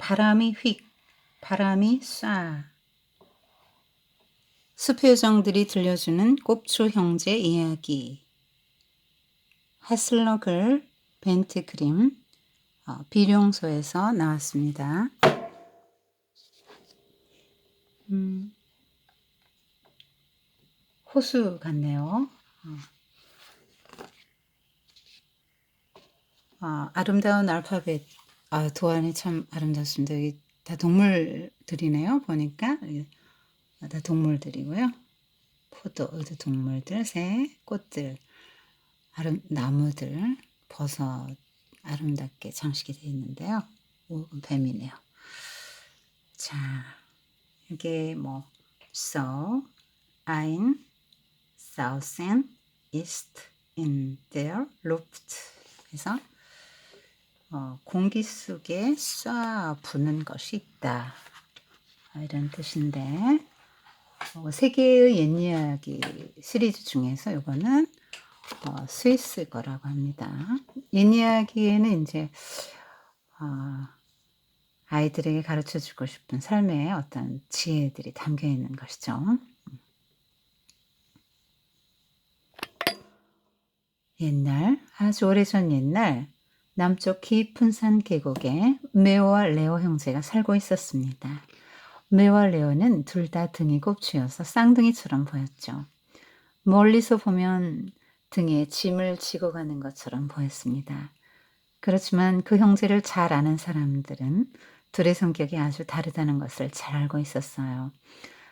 바람이 휙, 바람이 쏴. 수표정들이 들려주는 꼽초 형제 이야기. 하슬러글 벤트크림 비룡소에서 나왔습니다. 호수 같네요. 아름다운 알파벳. 도안이 참 아름답습니다. 여기 다 동물들이네요. 보니까 다 동물들이고요. 포도, 여기도 동물들, 새, 꽃들, 나무들, 버섯 아름답게 장식이 되어 있는데요. 뱀이네요. 자, 이게 so, ein, thousand, east, in there, Luft. 그래서 공기 속에 쏴 부는 것이 있다. 이런 뜻인데, 세계의 옛 이야기 시리즈 중에서 이거는 스위스 거라고 합니다. 옛 이야기에는 이제 아이들에게 가르쳐 주고 싶은 삶의 어떤 지혜들이 담겨 있는 것이죠. 옛날, 아주 오래전 옛날, 남쪽 깊은 산 계곡에 메오와 레오 형제가 살고 있었습니다. 메오와 레오는 둘 다 등이 곱추여서 쌍둥이처럼 보였죠. 멀리서 보면 등에 짐을 지고 가는 것처럼 보였습니다. 그렇지만 그 형제를 잘 아는 사람들은 둘의 성격이 아주 다르다는 것을 잘 알고 있었어요.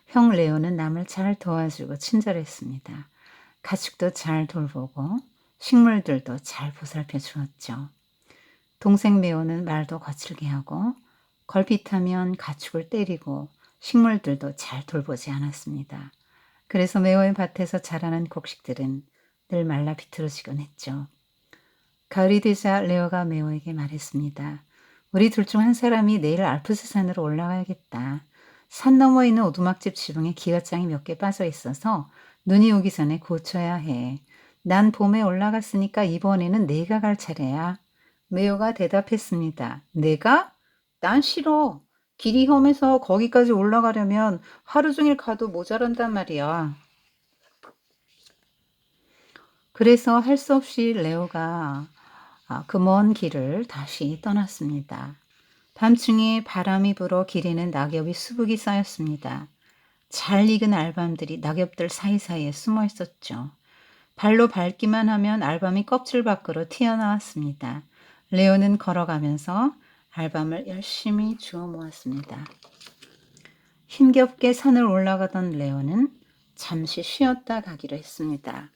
형 레오는 남을 잘 도와주고 친절했습니다. 가축도 잘 돌보고 식물들도 잘 보살펴 주었죠. 동생 메오는 말도 거칠게 하고 걸핏하면 가축을 때리고 식물들도 잘 돌보지 않았습니다. 그래서 메오의 밭에서 자라는 곡식들은 늘 말라 비틀어지곤 했죠. 가을이 되자 레오가 메오에게 말했습니다. 우리 둘 중 한 사람이 내일 알프스 산으로 올라가야겠다. 산 너머에 있는 오두막집 지붕에 기와장이 몇 개 빠져 있어서 눈이 오기 전에 고쳐야 해. 난 봄에 올라갔으니까 이번에는 내가 갈 차례야. 메오가 대답했습니다. 내가? 난 싫어. 길이 험해서 거기까지 올라가려면 하루 종일 가도 모자란단 말이야. 그래서 할 수 없이 레오가 그 먼 길을 다시 떠났습니다. 밤중에 바람이 불어 길에는 낙엽이 수북이 쌓였습니다. 잘 익은 알밤들이 낙엽들 사이사이에 숨어 있었죠. 발로 밟기만 하면 알밤이 껍질 밖으로 튀어나왔습니다. 레오는 걸어가면서 알밤을 열심히 주워 모았습니다. 힘겹게 산을 올라가던 레오는 잠시 쉬었다 가기로 했습니다.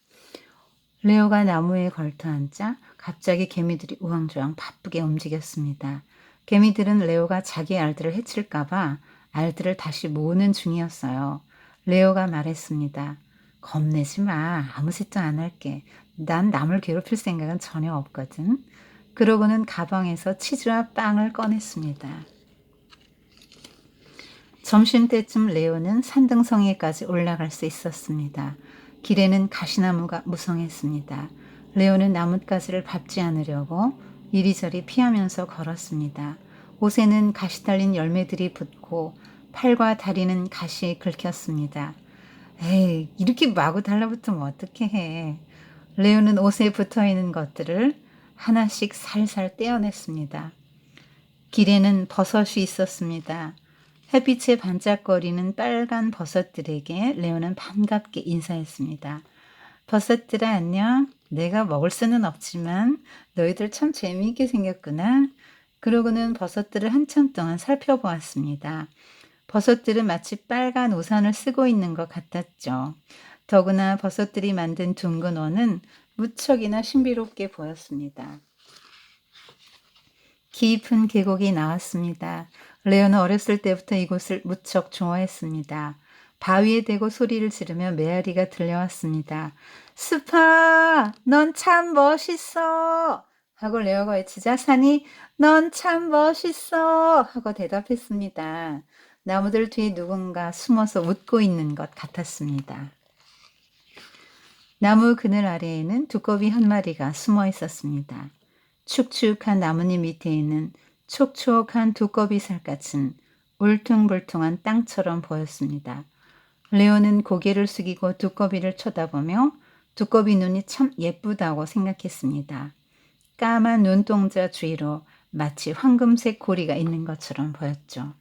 레오가 나무에 걸터앉자 갑자기 개미들이 우왕좌왕 바쁘게 움직였습니다. 개미들은 레오가 자기 알들을 해칠까봐 알들을 다시 모으는 중이었어요. 레오가 말했습니다. 겁내지 마. 아무 짓도 안 할게. 난 남을 괴롭힐 생각은 전혀 없거든. 그러고는 가방에서 치즈와 빵을 꺼냈습니다. 점심때쯤 레오는 산등성이까지 올라갈 수 있었습니다. 길에는 가시나무가 무성했습니다. 레오는 나뭇가지를 밟지 않으려고 이리저리 피하면서 걸었습니다. 옷에는 가시 달린 열매들이 붙고 팔과 다리는 가시에 긁혔습니다. 에이, 이렇게 마구 달라붙으면 어떻게 해. 레오는 옷에 붙어있는 것들을 하나씩 살살 떼어냈습니다. 길에는 버섯이 있었습니다. 햇빛에 반짝거리는 빨간 버섯들에게 레오는 반갑게 인사했습니다. 버섯들아 안녕. 내가 먹을 수는 없지만 너희들 참 재미있게 생겼구나. 그러고는 버섯들을 한참 동안 살펴보았습니다. 버섯들은 마치 빨간 우산을 쓰고 있는 것 같았죠. 더구나 버섯들이 만든 둥근 원은 무척이나 신비롭게 보였습니다. 깊은 계곡이 나왔습니다. 레오는 어렸을 때부터 이곳을 무척 좋아했습니다. 바위에 대고 소리를 지르며 메아리가 들려왔습니다. 스파, 넌 참 멋있어! 하고 레오가 외치자 산이 넌 참 멋있어! 하고 대답했습니다. 나무들 뒤에 누군가 숨어서 웃고 있는 것 같았습니다. 나무 그늘 아래에는 두꺼비 한 마리가 숨어 있었습니다. 축축한 나뭇잎 밑에 있는 촉촉한 두꺼비 살갗은 울퉁불퉁한 땅처럼 보였습니다. 레오는 고개를 숙이고 두꺼비를 쳐다보며 두꺼비 눈이 참 예쁘다고 생각했습니다. 까만 눈동자 주위로 마치 황금색 고리가 있는 것처럼 보였죠.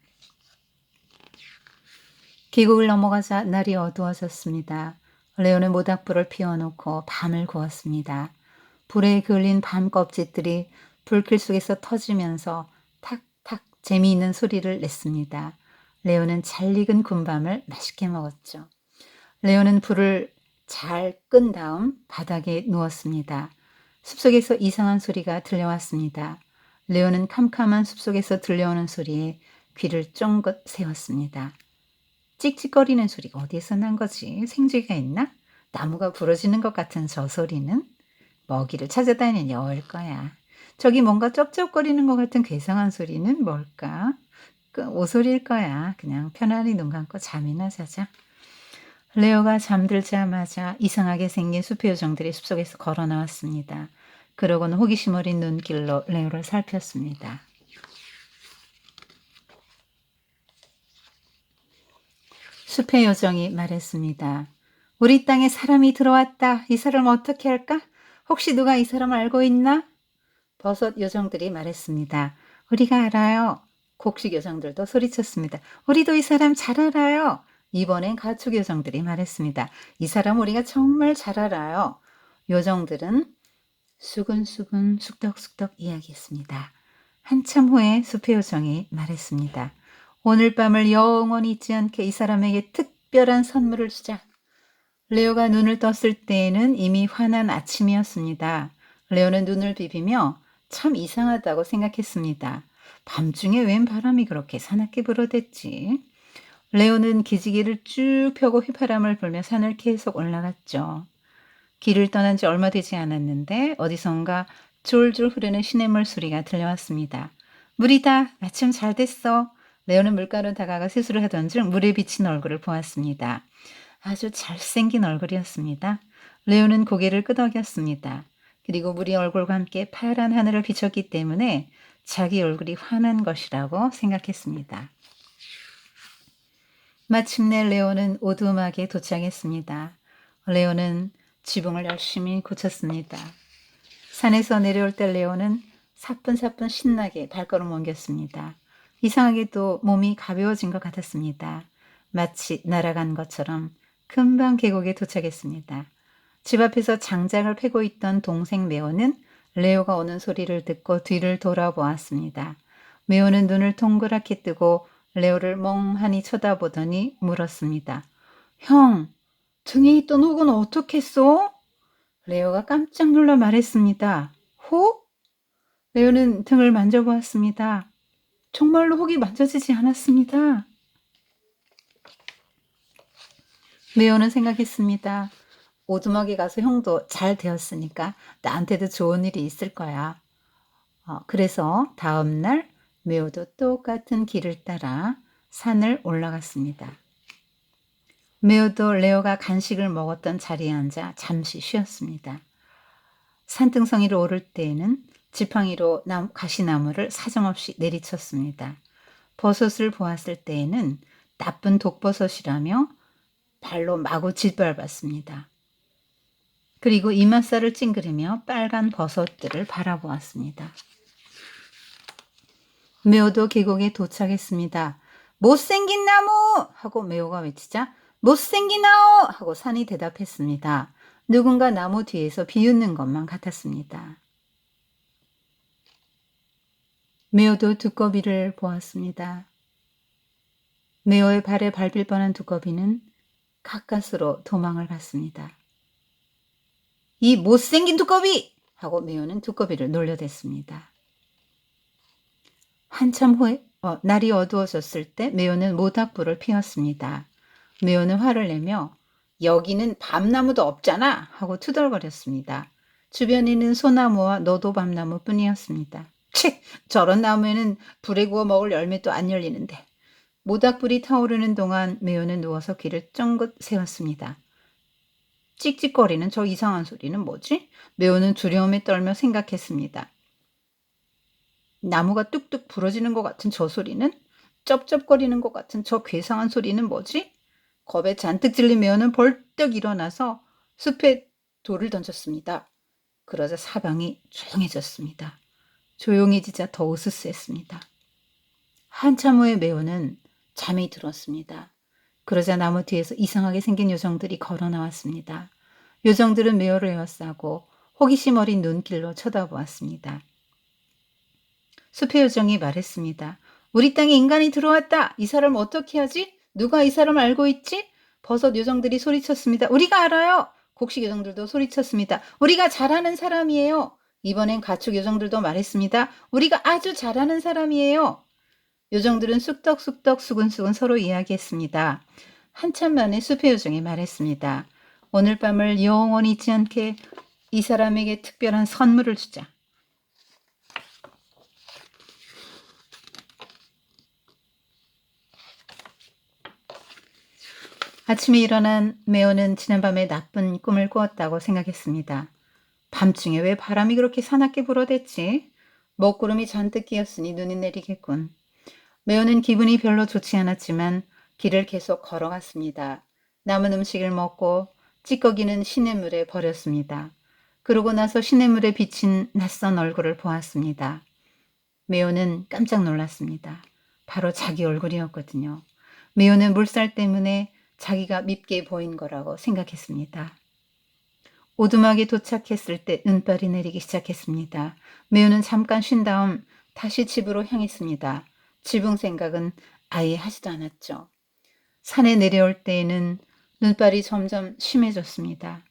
계곡을 넘어가자 날이 어두워졌습니다. 레오는 모닥불을 피워놓고 밤을 구웠습니다. 불에 그을린 밤 껍질들이 불길 속에서 터지면서 탁탁 재미있는 소리를 냈습니다. 레오는 잘 익은 군밤을 맛있게 먹었죠. 레오는 불을 잘 끈 다음 바닥에 누웠습니다. 숲속에서 이상한 소리가 들려왔습니다. 레오는 캄캄한 숲속에서 들려오는 소리에 귀를 쫑긋 세웠습니다. 찍찍거리는 소리가 어디에서 난 거지? 생쥐가 있나? 나무가 부러지는 것 같은 저 소리는? 먹이를 찾아다니는 여우일 거야. 저기 뭔가 쩝쩝거리는 것 같은 괴상한 소리는 뭘까? 그 오소리일 거야. 그냥 편안히 눈 감고 잠이나 자자. 레오가 잠들자마자 이상하게 생긴 숲의 요정들이 숲속에서 걸어 나왔습니다. 그러고는 호기심 어린 눈길로 레오를 살폈습니다. 숲의 요정이 말했습니다. 우리 땅에 사람이 들어왔다. 이 사람 어떻게 할까? 혹시 누가 이 사람 알고 있나? 버섯 요정들이 말했습니다. 우리가 알아요. 곡식 요정들도 소리쳤습니다. 우리도 이 사람 잘 알아요. 이번엔 가축 요정들이 말했습니다. 이 사람 우리가 정말 잘 알아요. 요정들은 수근수근 쑥덕쑥덕 이야기했습니다. 한참 후에 숲의 요정이 말했습니다. 오늘 밤을 영원히 잊지 않게 이 사람에게 특별한 선물을 주자. 레오가 눈을 떴을 때에는 이미 환한 아침이었습니다. 레오는 눈을 비비며 참 이상하다고 생각했습니다. 밤중에 웬 바람이 그렇게 사납게 불어댔지? 레오는 기지개를 쭉 펴고 휘파람을 불며 산을 계속 올라갔죠. 길을 떠난 지 얼마 되지 않았는데 어디선가 졸졸 흐르는 시냇물 소리가 들려왔습니다. 물이다. 마침 잘 됐어. 레오는 물가로 다가가 세수를 하던 중 물에 비친 얼굴을 보았습니다. 아주 잘생긴 얼굴이었습니다. 레오는 고개를 끄덕였습니다. 그리고 물이 얼굴과 함께 파란 하늘을 비췄기 때문에 자기 얼굴이 환한 것이라고 생각했습니다. 마침내 레오는 오두막에 도착했습니다. 레오는 지붕을 열심히 고쳤습니다. 산에서 내려올 때 레오는 사뿐사뿐 신나게 발걸음 옮겼습니다. 이상하게도 몸이 가벼워진 것 같았습니다. 마치 날아간 것처럼 금방 계곡에 도착했습니다. 집 앞에서 장작을 패고 있던 동생 메오는 레오가 오는 소리를 듣고 뒤를 돌아보았습니다. 메오는 눈을 동그랗게 뜨고 레오를 멍하니 쳐다보더니 물었습니다. 형, 등에 있던 혹은 어떻겠어? 레오가 깜짝 놀라 말했습니다. 혹? 레오는 등을 만져보았습니다. 정말로 혹이 만져지지 않았습니다. 레오는 생각했습니다. 오두막에 가서 형도 잘 되었으니까 나한테도 좋은 일이 있을 거야. 그래서 다음날 메오도 똑같은 길을 따라 산을 올라갔습니다. 메오도 레오가 간식을 먹었던 자리에 앉아 잠시 쉬었습니다. 산등성이로 오를 때에는 지팡이로 가시나무를 사정없이 내리쳤습니다. 버섯을 보았을 때에는 나쁜 독버섯이라며 발로 마구 짓밟았습니다. 그리고 이맛살을 찡그리며 빨간 버섯들을 바라보았습니다. 메오도 계곡에 도착했습니다. 못생긴 나무! 하고 메오가 외치자 못생긴 나무! 하고 산이 대답했습니다. 누군가 나무 뒤에서 비웃는 것만 같았습니다. 메오도 두꺼비를 보았습니다. 메오의 발에 밟힐 뻔한 두꺼비는 가까스로 도망을 갔습니다. 이 못생긴 두꺼비! 하고 메오는 두꺼비를 놀려댔습니다. 한참 후에 날이 어두워졌을 때 메오는 모닥불을 피웠습니다. 메오는 화를 내며 여기는 밤나무도 없잖아 하고 투덜거렸습니다. 주변에는 소나무와 노도밤나무 뿐이었습니다. 치! 저런 나무에는 불에 구워 먹을 열매도 안 열리는데. 모닥불이 타오르는 동안 메오는 누워서 귀를 쫑긋 세웠습니다. 찍찍거리는 저 이상한 소리는 뭐지? 메오는 두려움에 떨며 생각했습니다. 나무가 뚝뚝 부러지는 것 같은 저 소리는? 쩝쩝거리는 것 같은 저 괴상한 소리는 뭐지? 겁에 잔뜩 질린 매어는 벌떡 일어나서 숲에 돌을 던졌습니다. 그러자 사방이 조용해졌습니다. 조용해지자 더 으스스했습니다. 한참 후에 매어는 잠이 들었습니다. 그러자 나무 뒤에서 이상하게 생긴 요정들이 걸어 나왔습니다. 요정들은 매어를 에워싸고 호기심 어린 눈길로 쳐다보았습니다. 숲의 요정이 말했습니다. 우리 땅에 인간이 들어왔다. 이 사람 어떻게 하지? 누가 이 사람 알고 있지? 버섯 요정들이 소리쳤습니다. 우리가 알아요. 곡식 요정들도 소리쳤습니다. 우리가 잘하는 사람이에요. 이번엔 가축 요정들도 말했습니다. 우리가 아주 잘하는 사람이에요. 요정들은 쑥덕쑥덕 수근수근 서로 이야기했습니다. 한참 만에 숲의 요정이 말했습니다. 오늘 밤을 영원히 잊지 않게 이 사람에게 특별한 선물을 주자. 아침에 일어난 매어는 지난밤에 나쁜 꿈을 꾸었다고 생각했습니다. 밤중에 왜 바람이 그렇게 사납게 불어댔지? 먹구름이 잔뜩 끼었으니 눈이 내리겠군. 매어는 기분이 별로 좋지 않았지만 길을 계속 걸어갔습니다. 남은 음식을 먹고 찌꺼기는 시냇물에 버렸습니다. 그러고 나서 시냇물에 비친 낯선 얼굴을 보았습니다. 매어는 깜짝 놀랐습니다. 바로 자기 얼굴이었거든요. 매어는 물살 때문에 자기가 밉게 보인 거라고 생각했습니다. 오두막에 도착했을 때 눈발이 내리기 시작했습니다. 매어는 잠깐 쉰 다음 다시 집으로 향했습니다. 지붕 생각은 아예 하지도 않았죠. 산에 내려올 때에는 눈발이 점점 심해졌습니다.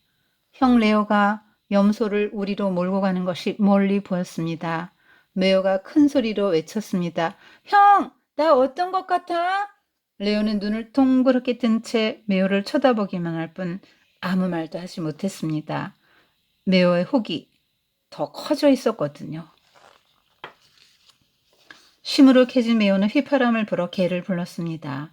형 레오가 염소를 우리로 몰고 가는 것이 멀리 보였습니다. 매어가 큰 소리로 외쳤습니다. 형! 나 어떤 것 같아? 레오는 눈을 동그랗게 뜬 채 매어를 쳐다보기만 할 뿐 아무 말도 하지 못했습니다. 매어의 혹이 더 커져 있었거든요. 심으로 캐진 매어는 휘파람을 불어 개를 불렀습니다.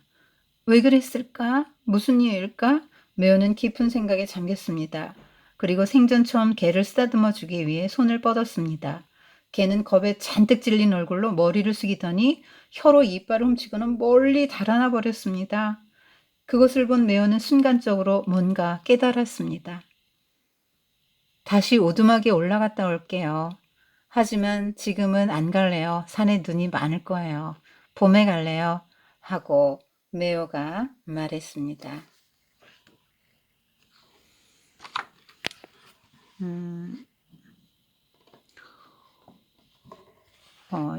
왜 그랬을까? 무슨 이유일까? 매어는 깊은 생각에 잠겼습니다. 그리고 생전 처음 개를 쓰다듬어 주기 위해 손을 뻗었습니다. 개는 겁에 잔뜩 질린 얼굴로 머리를 숙이더니 혀로 이빨을 훔치고는 멀리 달아나 버렸습니다. 그것을 본 매어는 순간적으로 뭔가 깨달았습니다. 다시 오두막에 올라갔다 올게요. 하지만 지금은 안 갈래요. 산에 눈이 많을 거예요. 봄에 갈래요. 하고 매어가 말했습니다.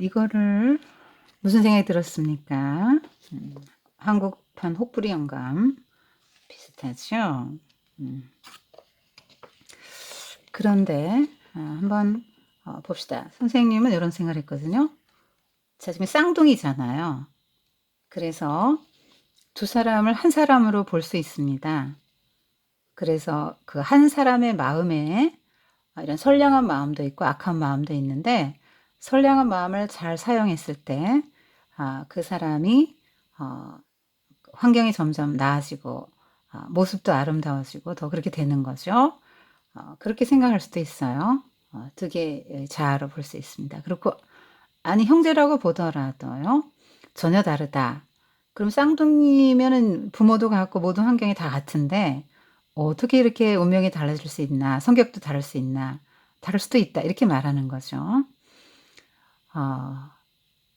이거를 무슨 생각이 들었습니까? 한국판 혹부리 영감 비슷하죠? 그런데 한번 봅시다. 선생님은 이런 생각을 했거든요. 자, 지금 쌍둥이잖아요. 그래서 두 사람을 한 사람으로 볼 수 있습니다. 그래서 그 한 사람의 마음에 이런 선량한 마음도 있고 악한 마음도 있는데 선량한 마음을 잘 사용했을 때 그 사람이 환경이 점점 나아지고 모습도 아름다워지고 더 그렇게 되는 거죠. 그렇게 생각할 수도 있어요. 두 개의 자아로 볼 수 있습니다. 그렇고 아니 형제라고 보더라도요. 전혀 다르다. 그럼 쌍둥이면은 부모도 같고 모든 환경이 다 같은데 어떻게 이렇게 운명이 달라질 수 있나? 성격도 다를 수 있나? 다를 수도 있다. 이렇게 말하는 거죠.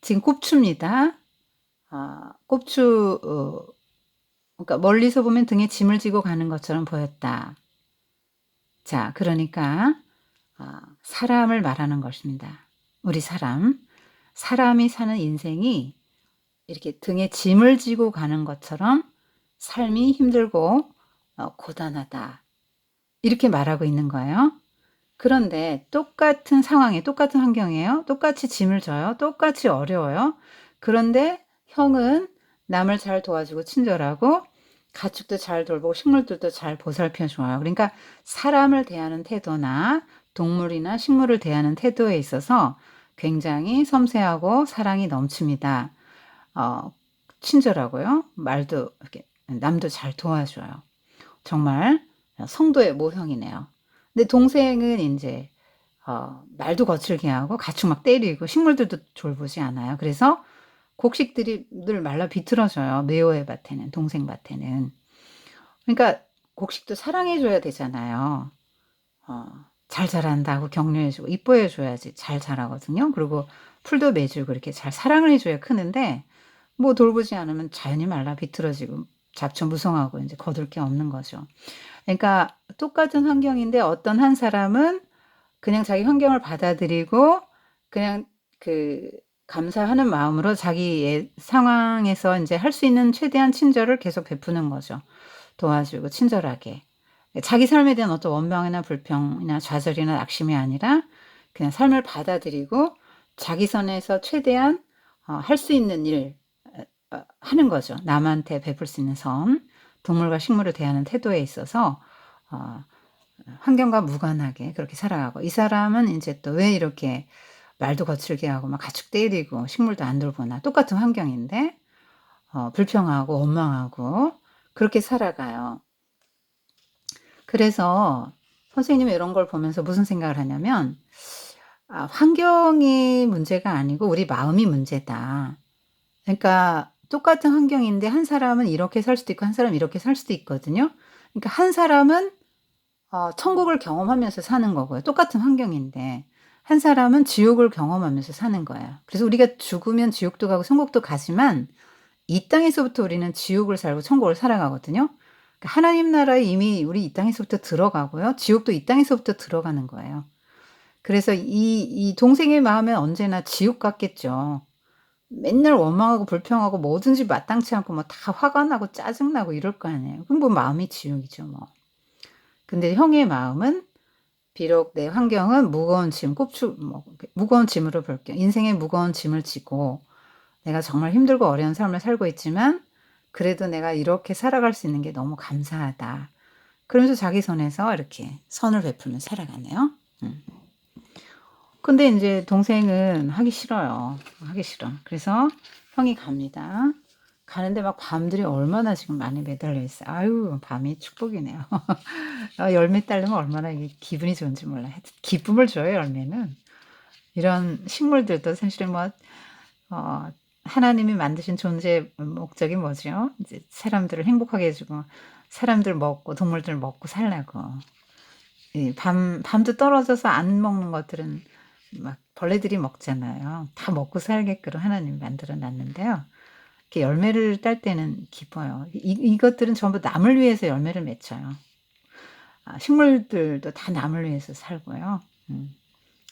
지금 꼽추입니다. 꼽추 그러니까 멀리서 보면 등에 짐을 지고 가는 것처럼 보였다. 자, 그러니까 사람을 말하는 것입니다. 우리 사람이 사는 인생이 이렇게 등에 짐을 지고 가는 것처럼 삶이 힘들고 고단하다. 이렇게 말하고 있는 거예요. 그런데 똑같은 상황에 똑같은 환경이에요. 똑같이 짐을 져요. 똑같이 어려워요. 그런데 형은 남을 잘 도와주고 친절하고 가축도 잘 돌보고 식물들도 잘 보살펴 줘요. 그러니까 사람을 대하는 태도나 동물이나 식물을 대하는 태도에 있어서 굉장히 섬세하고 사랑이 넘칩니다. 친절하고요. 말도 이렇게 남도 잘 도와줘요. 정말 성도의 모형이네요. 근데 동생은 이제 말도 거칠게 하고 가축 막 때리고 식물들도 돌보지 않아요. 그래서 곡식들이 늘 말라 비틀어져요. 메오의 밭에는, 동생 밭에는. 그러니까 곡식도 사랑해 줘야 되잖아요. 어, 잘 자란다고 격려해 주고 이뻐해 줘야지 잘 자라거든요. 그리고 풀도 매주고 이렇게 잘 사랑을 해 줘야 크는데 뭐 돌보지 않으면 자연히 말라 비틀어지고 잡초 무성하고 이제 거둘 게 없는 거죠. 그러니까 똑같은 환경인데 어떤 한 사람은 그냥 자기 환경을 받아들이고 그냥 그 감사하는 마음으로 자기의 상황에서 이제 할 수 있는 최대한 친절을 계속 베푸는 거죠. 도와주고 친절하게. 자기 삶에 대한 어떤 원망이나 불평이나 좌절이나 낙심이 아니라 그냥 삶을 받아들이고 자기 선에서 최대한 할 수 있는 일 하는 거죠. 남한테 베풀 수 있는 선, 동물과 식물을 대하는 태도에 있어서 환경과 무관하게 그렇게 살아가고 이 사람은 이제 또 왜 이렇게 말도 거칠게 하고 막 가축 때리고 식물도 안 돌보나 똑같은 환경인데 불평하고 원망하고 그렇게 살아가요. 그래서 선생님이 이런 걸 보면서 무슨 생각을 하냐면 환경이 문제가 아니고 우리 마음이 문제다. 그러니까 똑같은 환경인데 한 사람은 이렇게 살 수도 있고 한 사람은 이렇게 살 수도 있거든요. 그러니까 한 사람은 천국을 경험하면서 사는 거고요. 똑같은 환경인데 한 사람은 지옥을 경험하면서 사는 거예요. 그래서 우리가 죽으면 지옥도 가고 천국도 가지만 이 땅에서부터 우리는 지옥을 살고 천국을 살아가거든요. 그러니까 하나님 나라에 이미 우리 이 땅에서부터 들어가고요. 지옥도 이 땅에서부터 들어가는 거예요. 그래서 이 동생의 마음은 언제나 지옥 같겠죠. 맨날 원망하고 불평하고 뭐든지 마땅치 않고 뭐 다 화가 나고 짜증나고 이럴 거 아니에요. 그럼 뭐 마음이 지옥이죠, 뭐. 근데 형의 마음은 비록 내 환경은 무거운 짐, 무거운 짐으로 볼게요. 인생의 무거운 짐을 지고 내가 정말 힘들고 어려운 삶을 살고 있지만 그래도 내가 이렇게 살아갈 수 있는 게 너무 감사하다. 그러면서 자기 선에서 이렇게 선을 베풀며 살아가네요. 근데 이제 동생은 하기 싫어요. 하기 싫어. 그래서 형이 갑니다. 가는데 막 밤들이 얼마나 지금 많이 매달려 있어요. 아유, 밤이 축복이네요. 열매 따르면 얼마나 이게 기분이 좋은지 몰라요. 기쁨을 줘요, 열매는. 이런 식물들도 사실은 하나님이 만드신 존재의 목적이 뭐죠? 이제 사람들을 행복하게 해주고, 사람들 먹고, 동물들 먹고 살라고. 밤도 떨어져서 안 먹는 것들은 막 벌레들이 먹잖아요. 다 먹고 살게끔 하나님이 만들어 놨는데요. 이렇게 열매를 딸 때는 기뻐요. 이것들은 전부 남을 위해서 열매를 맺혀요. 식물들도 다 남을 위해서 살고요.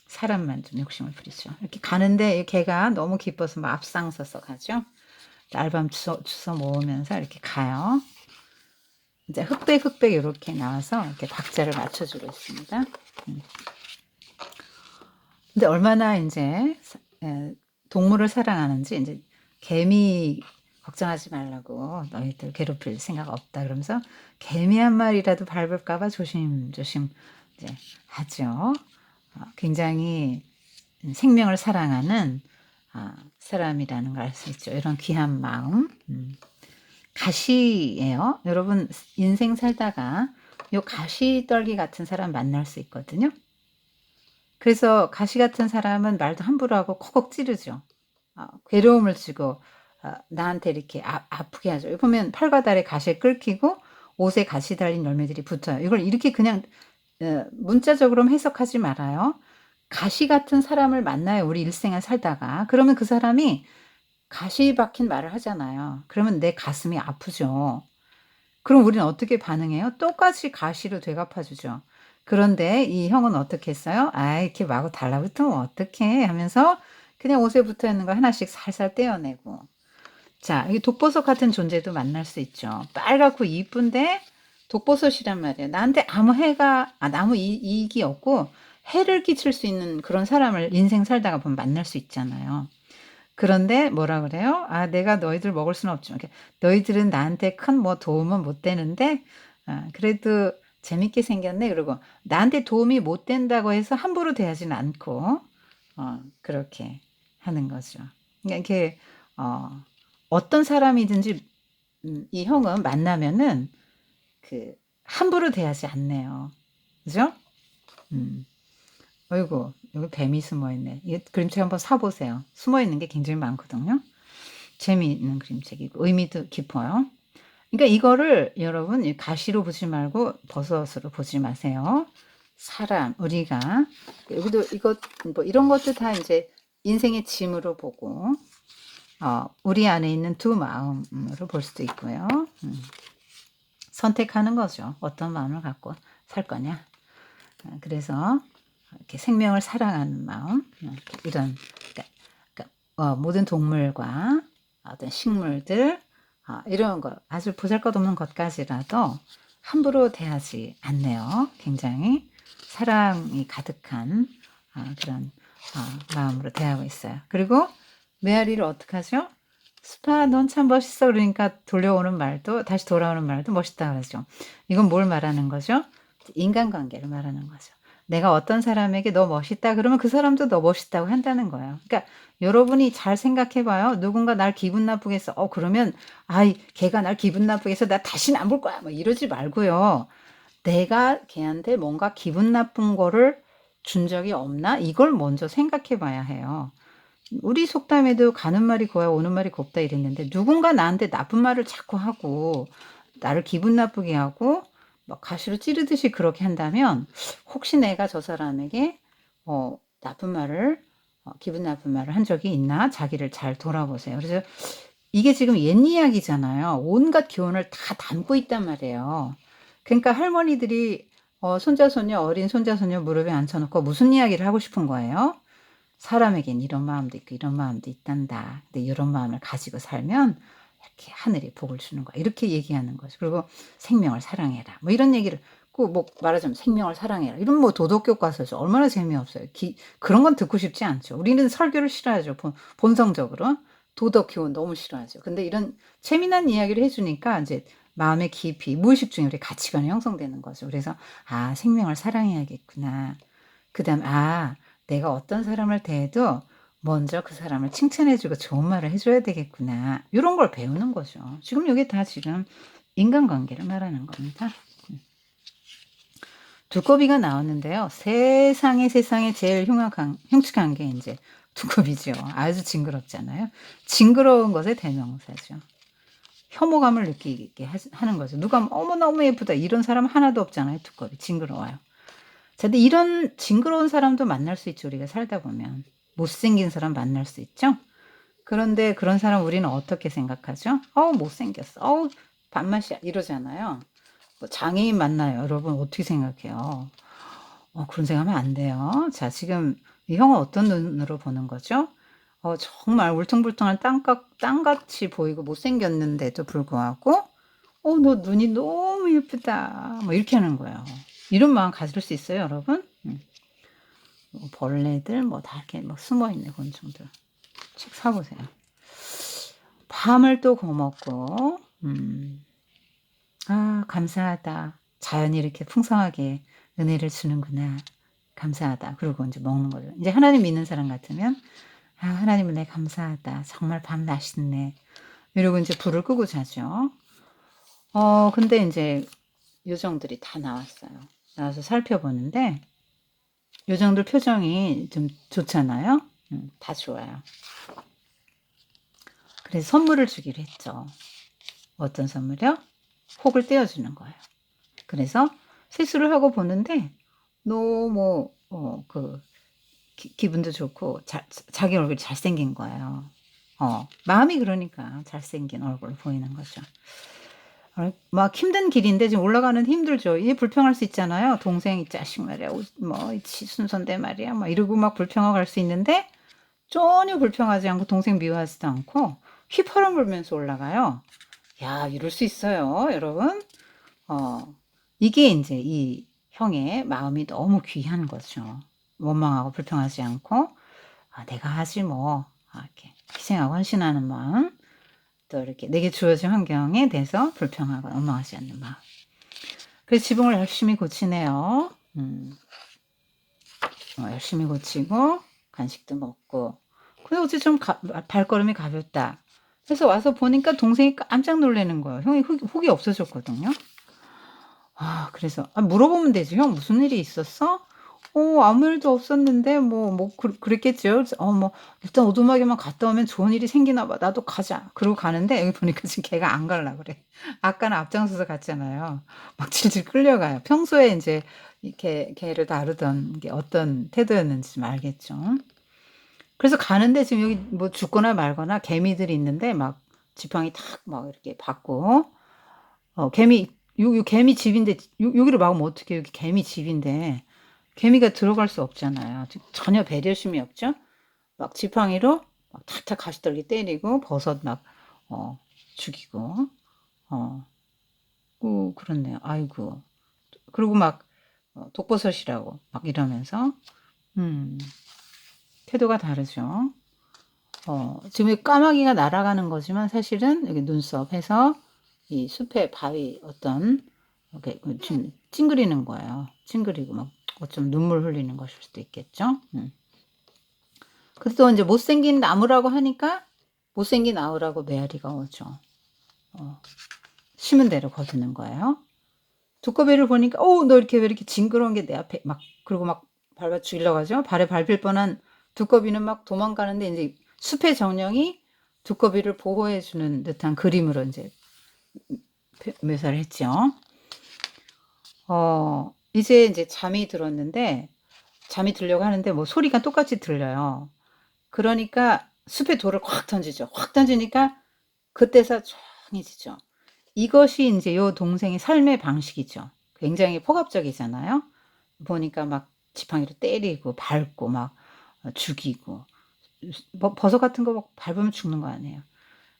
사람만 좀 욕심을 부리죠. 이렇게 가는데 개가 너무 기뻐서 막 앞장서서 가죠. 알밤 주워 모으면서 이렇게 가요. 이제 흑백 이렇게 나와서 이렇게 박자를 맞춰주고 있습니다. 근데 얼마나 이제 동물을 사랑하는지 이제 개미 걱정하지 말라고 너희들 괴롭힐 생각 없다 그러면서 개미 한 마리라도 밟을까봐 조심조심 이제 하죠. 굉장히 생명을 사랑하는 사람이라는 걸 알 수 있죠. 이런 귀한 마음. 가시예요. 여러분 인생 살다가 요 가시떨기 같은 사람 만날 수 있거든요. 그래서 가시 같은 사람은 말도 함부로 하고 콕콕 찌르죠. 괴로움을 주고 나한테 이렇게 아프게 하죠. 보면 팔과 달에 가시에 끓기고 옷에 가시 달린 열매들이 붙어요. 이걸 이렇게 그냥 문자적으로 해석하지 말아요. 가시 같은 사람을 만나요. 우리 일생을 살다가. 그러면 그 사람이 가시 박힌 말을 하잖아요. 그러면 내 가슴이 아프죠. 그럼 우리는 어떻게 반응해요? 똑같이 가시로 되갚아주죠. 그런데 이 형은 어떻게 했어요? 이렇게 마구 달라붙으면 어떡해 하면서 그냥 옷에 붙어 있는 거 하나씩 살살 떼어내고. 자, 이 독버섯 같은 존재도 만날 수 있죠. 빨갛고 이쁜데 독버섯이란 말이에요. 나한테 아무 이익이 없고 해를 끼칠 수 있는 그런 사람을 인생 살다가 보면 만날 수 있잖아요. 그런데 뭐라 그래요? 내가 너희들 먹을 수는 없지만 너희들은 나한테 큰 도움은 못 되는데 그래도 재밌게 생겼네. 그리고 나한테 도움이 못 된다고 해서 함부로 대하지는 않고 그렇게 하는 거죠. 그러니까 이렇게 어떤 사람이든지 이 형은 만나면은 함부로 대하지 않네요. 그죠? 음. 어이구, 여기 뱀이 숨어 있네. 이 그림책 한번 사 보세요. 숨어 있는 게 굉장히 많거든요. 재미있는 그림책이고 의미도 깊어요. 그러니까 이거를 여러분 이 가시로 보지 말고 버섯으로 보지 마세요. 사람, 우리가 여기도 이것 뭐 이런 것도 다 이제 인생의 짐으로 보고 우리 안에 있는 두 마음으로 볼 수도 있고요. 선택하는 거죠. 어떤 마음을 갖고 살 거냐. 그래서 이렇게 생명을 사랑하는 마음, 이런 그러니까 모든 동물과 어떤 식물들 이런 거 아주 보잘것없는 것까지라도 함부로 대하지 않네요. 굉장히 사랑이 가득한 그런 마음으로 대하고 있어요. 그리고 메아리를 어떻게 하죠? 스파 넌 참 멋있어 그러니까 돌려오는 말도 다시 돌아오는 말도 멋있다 그러죠. 이건 뭘 말하는 거죠? 인간관계를 말하는 거죠. 내가 어떤 사람에게 너 멋있다 그러면 그 사람도 너 멋있다고 한다는 거예요. 그러니까 여러분이 잘 생각해 봐요. 누군가 날 기분 나쁘게 해서 그러면 아이 걔가 날 기분 나쁘게 해서 나 다시는 안 볼 거야 뭐 이러지 말고요. 내가 걔한테 뭔가 기분 나쁜 거를 준 적이 없나? 이걸 먼저 생각해 봐야 해요. 우리 속담에도 가는 말이 고야 오는 말이 곱다 이랬는데 누군가 나한테 나쁜 말을 자꾸 하고 나를 기분 나쁘게 하고 막 가시로 찌르듯이 그렇게 한다면 혹시 내가 저 사람에게 나쁜 말을 기분 나쁜 말을 한 적이 있나? 자기를 잘 돌아보세요. 그래서 이게 지금 옛 이야기잖아요. 온갖 교훈을 다 담고 있단 말이에요. 그러니까 할머니들이 손자 손녀 어린 손자 손녀 무릎에 앉혀놓고 무슨 이야기를 하고 싶은 거예요? 사람에겐 이런 마음도 있고 이런 마음도 있단다. 근데 이런 마음을 가지고 살면 이렇게 하늘이 복을 주는 거야. 이렇게 얘기하는 거죠. 그리고 생명을 사랑해라. 뭐 이런 얘기를 꼭 뭐 말하자면 생명을 사랑해라. 이런 뭐 도덕 교과서죠. 얼마나 재미없어요. 그런 건 듣고 싶지 않죠. 우리는 설교를 싫어하죠. 본성적으로. 도덕 교훈 너무 싫어하죠. 근데 이런 재미난 이야기를 해주니까 이제 마음의 깊이, 무의식 중에 우리 가치관이 형성되는 거죠. 그래서 생명을 사랑해야겠구나. 그다음 내가 어떤 사람을 대해도 먼저 그 사람을 칭찬해주고 좋은 말을 해줘야 되겠구나. 이런 걸 배우는 거죠. 지금 이게 다 지금 인간관계를 말하는 겁니다. 두꺼비가 나왔는데요. 세상에 제일 흉측한 게 이제 두꺼비죠. 아주 징그럽잖아요. 징그러운 것의 대명사죠. 혐오감을 느끼게 하는 거죠. 누가 어머 너무 예쁘다 이런 사람 하나도 없잖아요. 두꺼비 징그러워요. 자, 근데 이런 징그러운 사람도 만날 수 있죠. 우리가 살다 보면 못생긴 사람 만날 수 있죠. 그런데 그런 사람 우리는 어떻게 생각하죠? 못생겼어. 밥맛이야 이러잖아요. 뭐 장애인 만나요. 여러분 어떻게 생각해요? 그런 생각하면 안 돼요. 자, 지금 이 형은 어떤 눈으로 보는 거죠? 정말 울퉁불퉁한 땅같이 보이고 못생겼는데도 불구하고 너 눈이 너무 예쁘다. 뭐 이렇게 하는 거예요. 이런 마음 가질 수 있어요, 여러분? 벌레들 뭐 다 이렇게 막 숨어 있는 곤충들. 책 사보세요. 밤을 또 거먹고, 감사하다. 자연이 이렇게 풍성하게 은혜를 주는구나. 감사하다. 그리고 이제 먹는 거죠. 이제 하나님 믿는 사람 같으면, 하나님 은혜 감사하다. 정말 밤 맛있네. 이러고 이제 불을 끄고 자죠. 근데 이제 요정들이 다 나왔어요. 나와서 살펴보는데, 요정들 표정이 좀 좋잖아요. 다 좋아요. 그래서 선물을 주기로 했죠. 어떤 선물이요? 혹을 떼어주는 거예요. 그래서 세수를 하고 보는데 너무 기분도 좋고 자기 얼굴이 잘생긴 거예요. 마음이 그러니까 잘생긴 얼굴 보이는 거죠. 막 힘든 길인데 지금 올라가는 힘들죠. 이게 불평할 수 있잖아요. 동생 이 자식 말이야. 순서인데 말이야. 막 이러고 막 불평하고 갈 수 있는데 전혀 불평하지 않고 동생 미워하지도 않고 휘파람 불면서 올라가요. 야, 이럴 수 있어요, 여러분. 이게 이제 이 형의 마음이 너무 귀한 거죠. 원망하고 불평하지 않고 내가 하지 뭐 이렇게 희생하고 헌신하는 마음, 또 이렇게 내게 주어진 환경에 대해서 불평하고 원망하지 않는 마음. 그래서 지붕을 열심히 고치네요. 열심히 고치고 간식도 먹고. 근데 어째 좀 발걸음이 가볍다. 그래서 와서 보니까 동생이 깜짝 놀라는 거예요. 형이 혹이 없어졌거든요. 그래서 물어보면 되지. 형 무슨 일이 있었어? 아무 일도 없었는데 그랬겠죠. 그래서 뭐 "일단 오두막에만 갔다 오면 좋은 일이 생기나 봐. 나도 가자." 그러고 가는데 여기 보니까 지금 걔가 안 갈라 그래. 아까는 앞장서서 갔잖아요. 막 질질 끌려가요. 평소에 인제 이 걔를 다루던 게 어떤 태도였는지 좀 알겠죠. 그래서 가는데 지금 여기 뭐 죽거나 말거나 개미들이 있는데 막 지팡이 탁 막 이렇게 받고 개미 요 개미 집인데 여기를 막으면 어떡해요. 여기 개미 집인데 개미가 들어갈 수 없잖아요. 전혀 배려심이 없죠. 막 지팡이로 막 탁탁 가시떨기 때리고 버섯 막 죽이고 어 그렇네요. 아이고. 그리고 막 독버섯이라고 막 이러면서 음 태도가 다르죠. 지금 이 까마귀가 날아가는 거지만 사실은 여기 눈썹 해서 이 숲의 바위 어떤 이렇게 지금 찡그리는 거예요. 찡그리고 막 어쩌면 눈물 흘리는 것일 수도 있겠죠. 그래서 또 인제 못생긴 나무라고 하니까 못생긴 나무라고 메아리가 오죠. 어 심은 대로 거두는 거예요. 두꺼비를 보니까 너 이렇게 왜 이렇게 징그러운 게 내 앞에" 막 그러고 막 밟아 죽이려고 하죠. 발에 밟힐 뻔한 두꺼비는 막 도망가는데 인제 숲의 정령이 두꺼비를 보호해 주는 듯한 그림으로 인제 묘사를 했죠. 이제 인제 잠이 들었는데 잠이 들려고 하는데 뭐 소리가 똑같이 들려요. 그러니까 숲에 돌을 확 던지죠. 확 던지니까 그때서 조용해지죠. 이것이 인제 요 동생의 삶의 방식이죠. 굉장히 폭압적이잖아요. 보니까 막 지팡이로 때리고 밟고 막 죽이고 뭐 버섯 같은 거 막 밟으면 죽는 거 아니에요.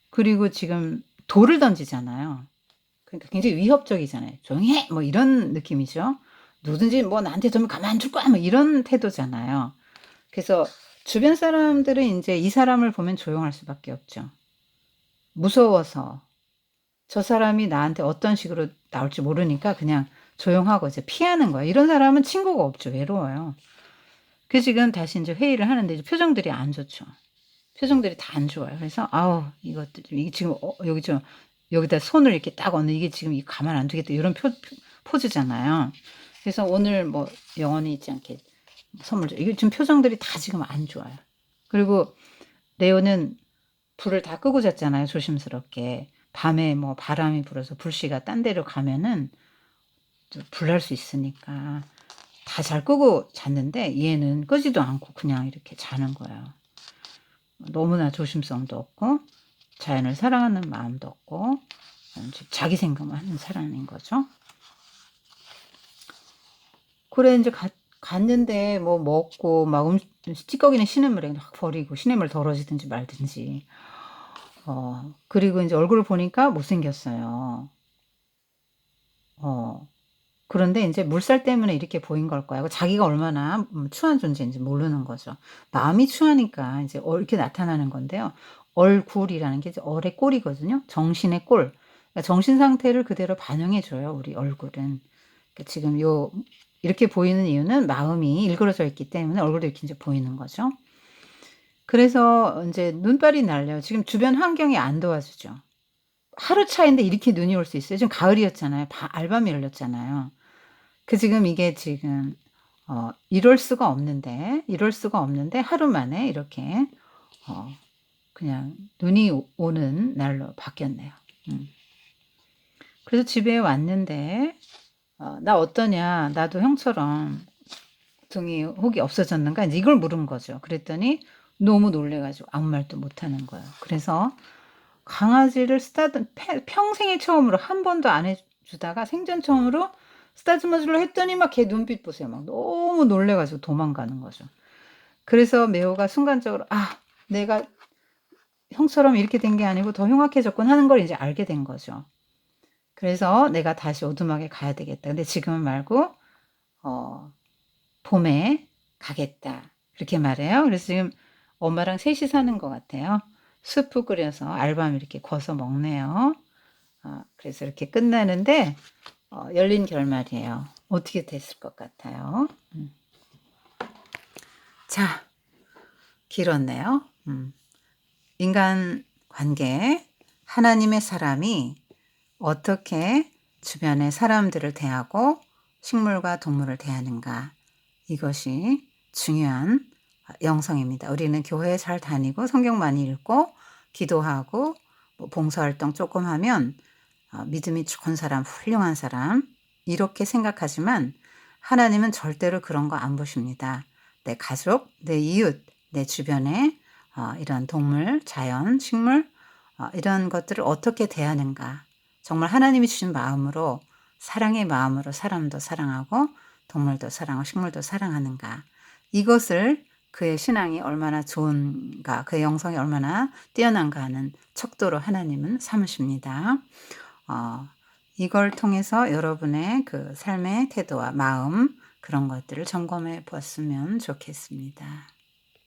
그리고 지금 돌을 던지잖아요. 그러니까 굉장히 위협적이잖아요. "조용히 해!" 뭐 이런 느낌이죠. "누구든지 뭐 나한테 좀 가만 안 둘 거야." 뭐 이런 태도잖아요. 그래서 주변 사람들은 인제 이 사람을 보면 조용할 수밖에 없죠. 무서워서 저 사람이 나한테 어떤 식으로 나올지 모르니까 그냥 조용하고 이제 피하는 거예요. 이런 사람은 친구가 없죠. 외로워요. 그 지금 다시 인제 회의를 하는데 이제 표정들이 안 좋죠. 표정들이 다 안 좋아요. 그래서 '아우 이것들 이게 지금 여기 여기다 손을 이렇게 딱 얹는 이게 지금 이 가만 안 두겠다.' 이런 포즈잖아요. 그래서 오늘 뭐 영원히 잊지 않게 선물 줘 이게 지금 표정들이 다 지금 안 좋아요. 그리고 레오는 불을 다 끄고 잤잖아요 조심스럽게. 밤에 뭐 바람이 불어서 불씨가 딴 데로 가면은 또 불날 수 있으니까 다 잘 끄고 잤는데 얘는 끄지도 않고 그냥 이렇게 자는 거예요. 너무나 조심성도 없고 자연을 사랑하는 마음도 없고 인제 자기 생각만 하는 사람인 거죠. 그래 인제 갔는데 뭐 먹고 막 찌꺼기는 시냇물에 그냥 확 버리고 시냇물 더러지든지 말든지. 그리고 인제 얼굴을 보니까 못생겼어요. 어 그런데 인제 물살 때문에 이렇게 보인 걸 거예요. 자기가 얼마나 추한 존재인지 모르는 거죠. 마음이 추하니까 인제 이렇게 나타나는 건데요. 얼굴이라는 게 이제 얼의 꼴이거든요. 정신의 꼴. 그러니까 정신 상태를 그대로 반영해 줘요, 우리 얼굴은. 그러니까 지금 이렇게 보이는 이유는 마음이 일그러져 있기 때문에 얼굴도 이렇게 인제 보이는 거죠. 그래서 인제 눈발이 날려요. 지금 주변 환경이 안 도와주죠. 하루 차이인데 이렇게 눈이 올 수 있어요. 지금 가을이었잖아요. 알밤이 열렸잖아요. 지금 이게 지금 이럴 수가 없는데 하루 만에 이렇게 어 그냥 눈이 오는 날로 바뀌었네요. 음. 그래서 집에 왔는데 "나 어떠냐? 나도 형처럼 등이 혹이 없어졌는가?" 인제 이걸 물은 거죠. 그랬더니 너무 놀래 가지고 아무 말도 못 하는 거예요. 그래서 강아지를 평생에 처음으로 한 번도 안 해 주다가 생전 처음으로 쓰다듬어 주려 했더니 막 걔 눈빛 보세요. 막 너무 놀래 가지고 도망가는 거죠. 그래서 메오가 순간적으로 '아 내가 형처럼 이렇게 된 게 아니고 더 흉악해졌구나.' 하는 걸 이제 알게 된 거죠. 그래서 '내가 다시 오두막에 가야 되겠다. 근데 지금은 말고 어 봄에 가겠다.' 그렇게 말해요. 그래서 지금 엄마랑 셋이 사는 것 같아요. 수프 끓여서 알밤 이렇게 구워서 먹네요. 그래서 이렇게 끝나는데 열린 결말이에요. 어떻게 됐을 것 같아요? 자 길었네요. 인간 관계 하나님의 사람이 어떻게 주변의 사람들을 대하고 식물과 동물을 대하는가 이것이 중요한 영성입니다. 우리는 교회에 잘 다니고 성경 많이 읽고 기도하고 뭐 봉사활동 조금 하면 믿음이 좋은 사람, 훌륭한 사람 이렇게 생각하지만 하나님은 절대로 그런 거 안 보십니다. 내 가족, 내 이웃, 내 주변에 이런 동물, 자연, 식물 이런 것들을 어떻게 대하는가. 정말 하나님이 주신 마음으로 사랑의 마음으로 사람도 사랑하고 동물도 사랑하고 식물도 사랑하는가. 이것을 그의 신앙이 얼마나 좋은가, 그의 영성이 얼마나 뛰어난가 하는 척도로 하나님은 삼으십니다. 이걸 통해서 여러분의 그 삶의 태도와 마음 그런 것들을 점검해 보았으면 좋겠습니다.